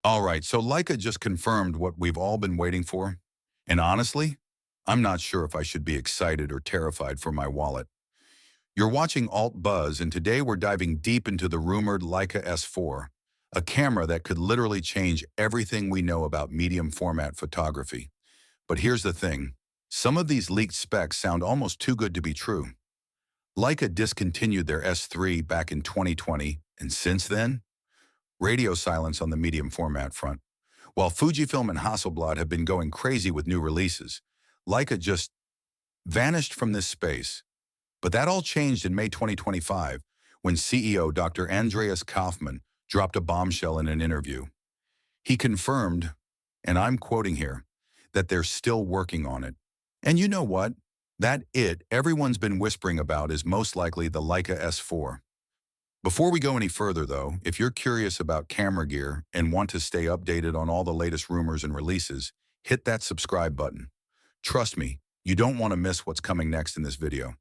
All right, so Leica just confirmed what we've all been waiting for. And honestly, I'm not sure if I should be excited or terrified for my wallet. You're watching Alt Buzz, and today we're diving deep into the rumored Leica S4, a camera that could literally change everything we know about medium format photography. But here's the thing. Some of these leaked specs sound almost too good to be true. Leica discontinued their S3 back in 2020, and since then, radio silence on the medium format front. While Fujifilm and Hasselblad have been going crazy with new releases, Leica just vanished from this space. But that all changed in May 2025 when CEO Dr. Andreas Kaufmann dropped a bombshell in an interview. He confirmed, and I'm quoting here, that they're still working on it. And you know what? That it everyone's been whispering about is most likely the Leica S4. Before we go any further, though, if you're curious about camera gear and want to stay updated on all the latest rumors and releases, hit that subscribe button. Trust me, you don't want to miss what's coming next in this video.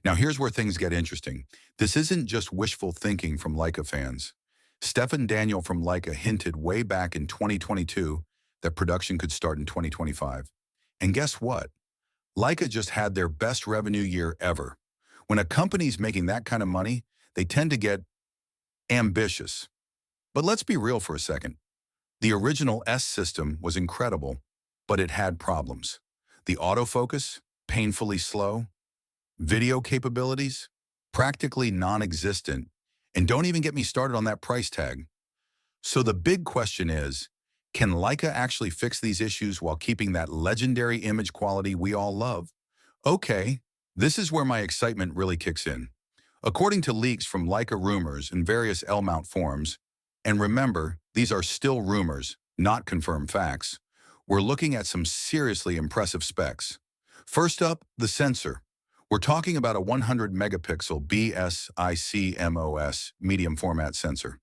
Now here's where things get interesting. This isn't just wishful thinking from Leica fans. Stefan Daniel from Leica hinted way back in 2022 that production could start in 2025. And guess what? Leica just had their best revenue year ever. When a company's making that kind of money, they tend to get ambitious. But let's be real for a second. The original S system was incredible, but it had problems. The autofocus, painfully slow. Video capabilities, practically non-existent. And don't even get me started on that price tag. So the big question is, can Leica actually fix these issues while keeping that legendary image quality we all love? Okay, this is where my excitement really kicks in. According to leaks from Leica rumors and various L-mount forums, and remember, these are still rumors, not confirmed facts, we're looking at some seriously impressive specs. First up, the sensor. We're talking about a 100 megapixel BSI CMOS medium format sensor.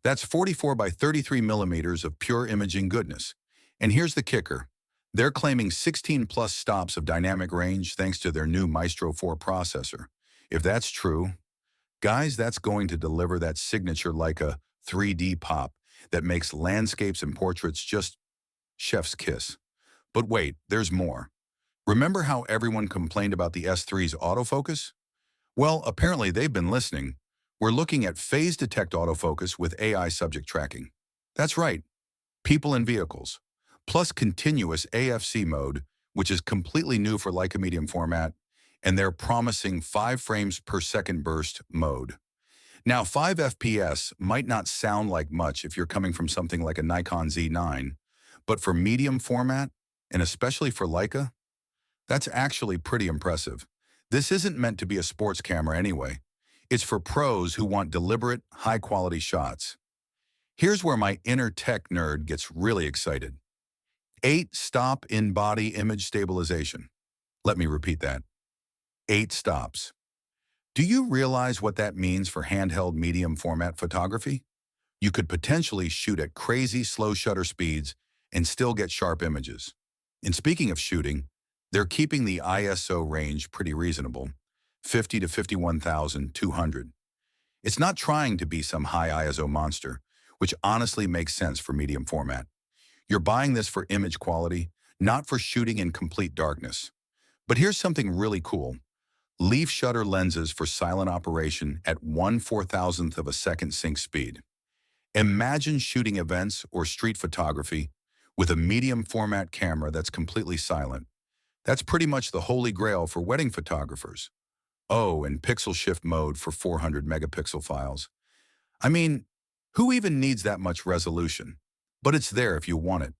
That's 44 by 33 millimeters of pure imaging goodness. And here's the kicker. They're claiming 16 plus stops of dynamic range thanks to their new Maestro IV processor. If that's true, guys, that's going to deliver that signature like a 3D pop that makes landscapes and portraits just chef's kiss. But wait, there's more. Remember how everyone complained about the S3's autofocus? Well, apparently they've been listening. We're looking at phase detect autofocus with AI subject tracking. That's right, people and vehicles, plus continuous AFC mode, which is completely new for Leica medium format, and they're promising 5 frames per second burst mode. Now, 5 FPS might not sound like much if you're coming from something like a Nikon Z9, but for medium format, and especially for Leica, that's actually pretty impressive. This isn't meant to be a sports camera anyway. It's for pros who want deliberate, high-quality shots. Here's where my inner tech nerd gets really excited. 8-stop in-body image stabilization. Let me repeat that. 8 stops. Do you realize what that means for handheld medium format photography? You could potentially shoot at crazy slow shutter speeds and still get sharp images. And speaking of shooting, they're keeping the ISO range pretty reasonable, 50 to 51,200. It's not trying to be some high ISO monster, which honestly makes sense for medium format. You're buying this for image quality, not for shooting in complete darkness. But here's something really cool. Leaf shutter lenses for silent operation at 1/4000th of a second sync speed. Imagine shooting events or street photography with a medium format camera that's completely silent. That's pretty much the holy grail for wedding photographers. Oh, and pixel shift mode for 400 megapixel files. I mean, who even needs that much resolution? But it's there if you want it.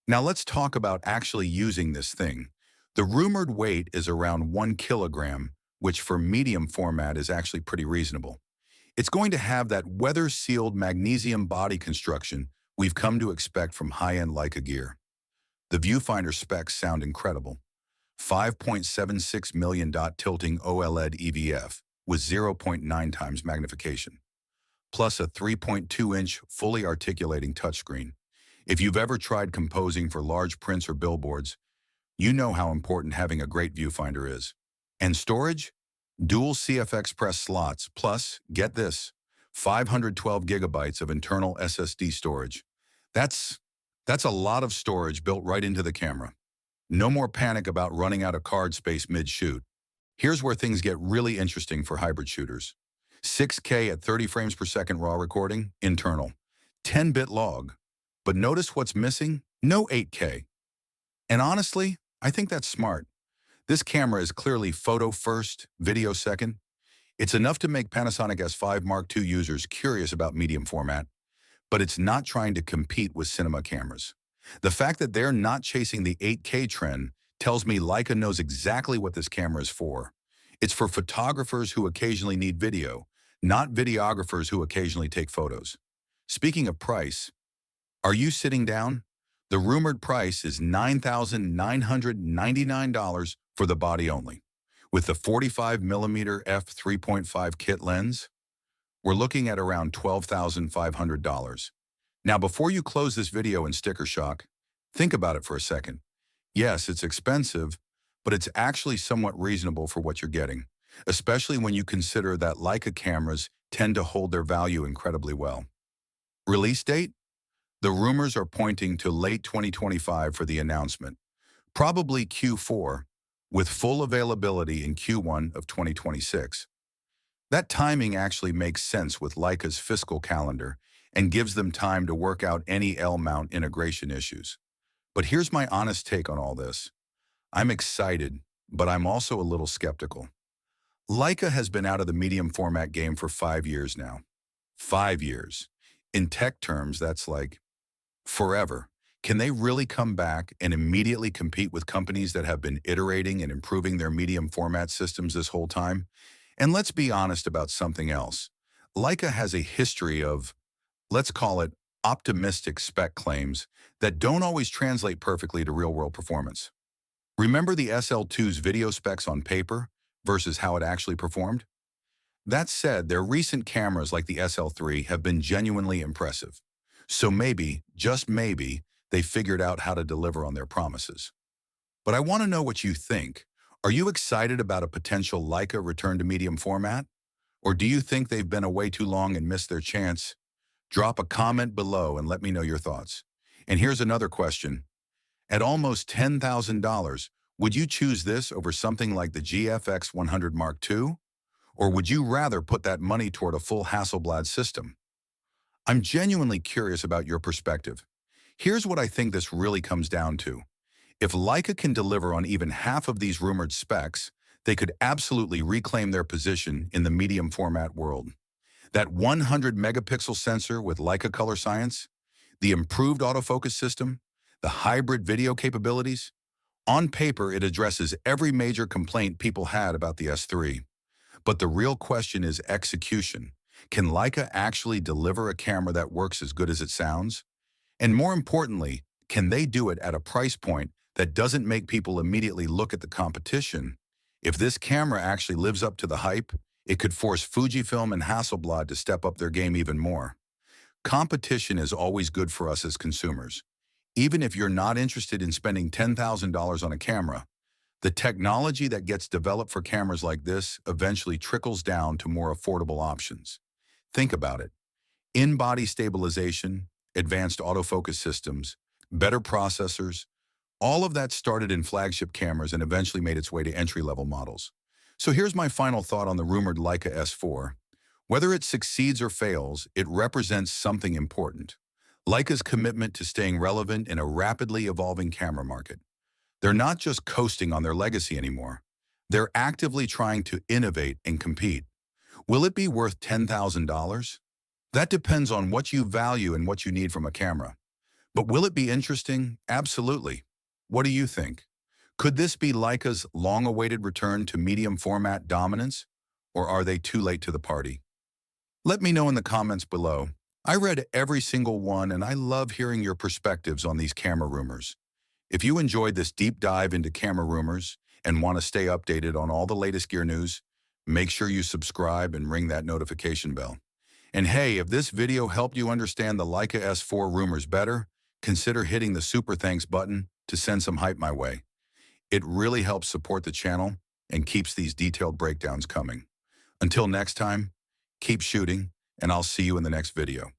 Now let's talk about actually using this thing. The rumored weight is around 1 kilogram, which for medium format is actually pretty reasonable. It's going to have that weather-sealed magnesium body construction we've come to expect from high-end Leica gear. The viewfinder specs sound incredible. 5.76 million dot tilting OLED EVF with 0.9 times magnification, plus a 3.2-inch fully articulating touchscreen. If you've ever tried composing for large prints or billboards, you know how important having a great viewfinder is. And storage? dual CF Express slots, plus, get this, 512 gigabytes of internal SSD storage. That's, that's a lot of storage built right into the camera. No more panic about running out of card space mid-shoot. Here's where things get really interesting for hybrid shooters. 6K at 30 frames per second raw recording, internal. 10-bit log. But notice what's missing? No 8K. And honestly, I think that's smart. This camera is clearly photo first, video second. It's enough to make Panasonic S5 Mark II users curious about medium format, but it's not trying to compete with cinema cameras. The fact that they're not chasing the 8K trend tells me Leica knows exactly what this camera is for. It's for photographers who occasionally need video, not videographers who occasionally take photos. Speaking of price, are you sitting down? The rumored price is $9,999 for the body only. With the 45mm f3.5 kit lens, we're looking at around $12,500. Now, before you close this video in sticker shock, think about it for a second. Yes, it's expensive, but it's actually somewhat reasonable for what you're getting, especially when you consider that Leica cameras tend to hold their value incredibly well. Release date? The rumors are pointing to late 2025 for the announcement, probably Q4, with full availability in Q1 of 2026. That timing actually makes sense with Leica's fiscal calendar and gives them time to work out any L-mount integration issues. But here's my honest take on all this. I'm excited, but I'm also a little skeptical. Leica has been out of the medium format game for 5 years now. 5 years. In tech terms, that's like forever. Can they really come back and immediately compete with companies that have been iterating and improving their medium format systems this whole time? And let's be honest about something else. Leica has a history of, let's call it, optimistic spec claims that don't always translate perfectly to real-world performance. Remember the SL2's video specs on paper versus how it actually performed? That said, their recent cameras like the SL3 have been genuinely impressive. So maybe, just maybe, they figured out how to deliver on their promises. But I want to know what you think. Are you excited about a potential Leica return to medium format? Or do you think they've been away too long and missed their chance? Drop a comment below and let me know your thoughts. And here's another question. At almost $10,000, would you choose this over something like the GFX 100 Mark II? Or would you rather put that money toward a full Hasselblad system? I'm genuinely curious about your perspective. Here's what I think this really comes down to. If Leica can deliver on even half of these rumored specs, they could absolutely reclaim their position in the medium format world. That 100 megapixel sensor with Leica color science, the improved autofocus system, the hybrid video capabilities, on paper it addresses every major complaint people had about the S3. But the real question is execution. Can Leica actually deliver a camera that works as good as it sounds? And more importantly, can they do it at a price point that doesn't make people immediately look at the competition? If this camera actually lives up to the hype, it could force Fujifilm and Hasselblad to step up their game even more. Competition is always good for us as consumers. Even if you're not interested in spending $10,000 on a camera, the technology that gets developed for cameras like this eventually trickles down to more affordable options. Think about it. In-body stabilization, advanced autofocus systems, better processors, all of that started in flagship cameras and eventually made its way to entry-level models. So here's my final thought on the rumored Leica S4. Whether it succeeds or fails, it represents something important. Leica's commitment to staying relevant in a rapidly evolving camera market. They're not just coasting on their legacy anymore. They're actively trying to innovate and compete. Will it be worth $10,000? That depends on what you value and what you need from a camera. But will it be interesting? Absolutely. What do you think? Could this be Leica's long-awaited return to medium format dominance? Or are they too late to the party? Let me know in the comments below. I read every single one and I love hearing your perspectives on these camera rumors. If you enjoyed this deep dive into camera rumors and want to stay updated on all the latest gear news, make sure you subscribe and ring that notification bell. And hey, if this video helped you understand the Leica S4 rumors better, consider hitting the super thanks button to send some hype my way. It really helps support the channel and keeps these detailed breakdowns coming. Until next time, keep shooting, and I'll see you in the next video.